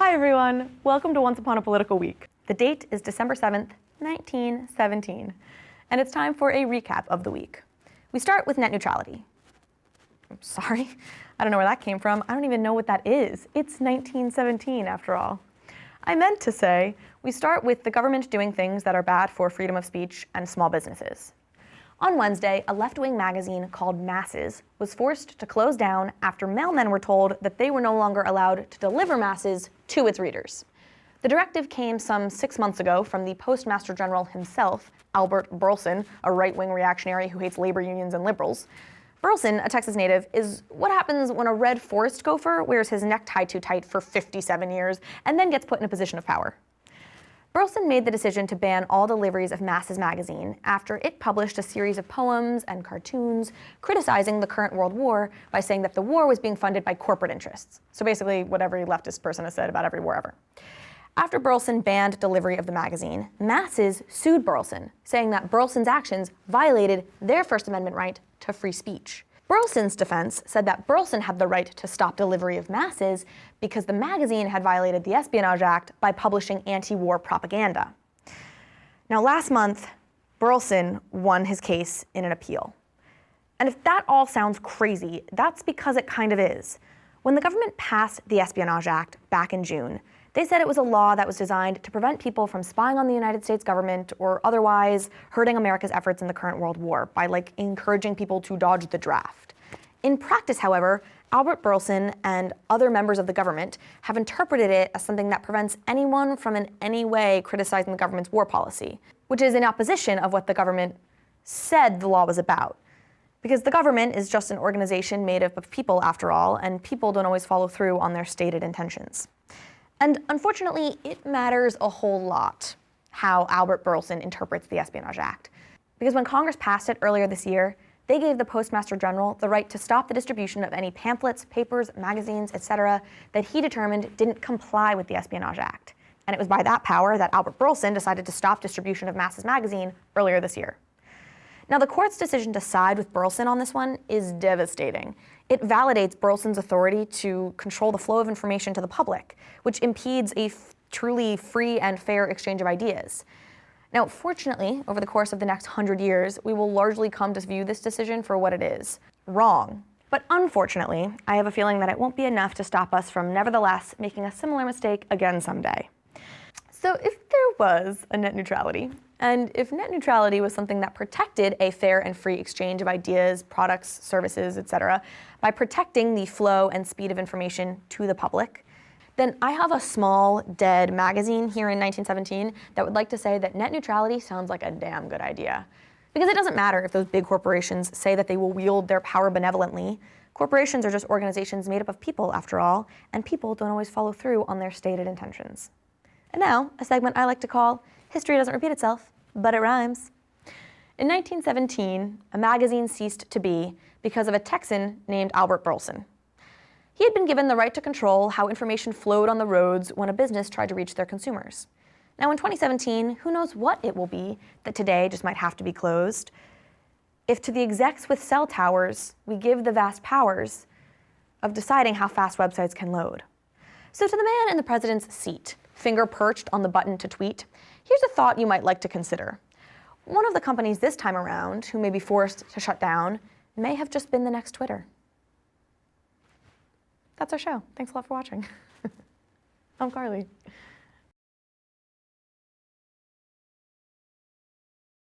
Hi everyone, welcome to Once Upon a Political Week. The date is December 7th, 1917, and it's time for a recap of the week. We start with net neutrality. I'm sorry, I don't know where that came from. I don't even know what that is. It's 1917 after all. I meant to say, we start with the government doing things that are bad for freedom of speech and small businesses. On Wednesday, a left-wing magazine called Masses was forced to close down after mailmen were told that they were no longer allowed to deliver masses to its readers. The directive came some 6 months ago from the Postmaster General himself, Albert Burleson, a right-wing reactionary who hates labor unions and liberals. Burleson, a Texas native, is what happens when a red forest gopher wears his necktie too tight for 57 years and then gets put in a position of power. Burleson made the decision to ban all deliveries of Masses magazine after it published a series of poems and cartoons criticizing the current world war by saying that the war was being funded by corporate interests. So basically what every leftist person has said about every war ever. After Burleson banned delivery of the magazine, Masses sued Burleson, saying that Burleson's actions violated their First Amendment right to free speech. Burleson's defense said that Burleson had the right to stop delivery of Masses because the magazine had violated the Espionage Act by publishing anti-war propaganda. Now, last month, Burleson won his case in an appeal. And if that all sounds crazy, that's because it kind of is. When the government passed the Espionage Act back in June, they said it was a law that was designed to prevent people from spying on the United States government or otherwise hurting America's efforts in the current world war by encouraging people to dodge the draft. In practice, however, Albert Burleson and other members of the government have interpreted it as something that prevents anyone from in any way criticizing the government's war policy, which is in opposition of what the government said the law was about. Because the government is just an organization made up of people after all, and people don't always follow through on their stated intentions. And unfortunately, it matters a whole lot how Albert Burleson interprets the Espionage Act. Because when Congress passed it earlier this year, they gave the Postmaster General the right to stop the distribution of any pamphlets, papers, magazines, etc. that he determined didn't comply with the Espionage Act. And it was by that power that Albert Burleson decided to stop distribution of Masses magazine earlier this year. Now, the court's decision to side with Burleson on this one is devastating. It validates Burleson's authority to control the flow of information to the public, which impedes a truly free and fair exchange of ideas. Now, fortunately, over the course of the next 100 years, we will largely come to view this decision for what it is: wrong. But unfortunately, I have a feeling that it won't be enough to stop us from nevertheless making a similar mistake again someday. So if there was a net neutrality, and if net neutrality was something that protected a fair and free exchange of ideas, products, services, etc., by protecting the flow and speed of information to the public, then I have a small, dead magazine here in 1917 that would like to say that net neutrality sounds like a damn good idea. Because it doesn't matter if those big corporations say that they will wield their power benevolently. Corporations are just organizations made up of people, after all, and people don't always follow through on their stated intentions. And now, a segment I like to call History Doesn't Repeat Itself, but it rhymes. In 1917, a magazine ceased to be because of a Texan named Albert Burleson. He had been given the right to control how information flowed on the roads when a business tried to reach their consumers. Now in 2017, who knows what it will be that today just might have to be closed, if to the execs with cell towers, we give the vast powers of deciding how fast websites can load. So to the man in the president's seat, finger perched on the button to tweet, here's a thought you might like to consider. One of the companies this time around who may be forced to shut down may have just been the next Twitter. That's our show. Thanks a lot for watching. I'm Carly.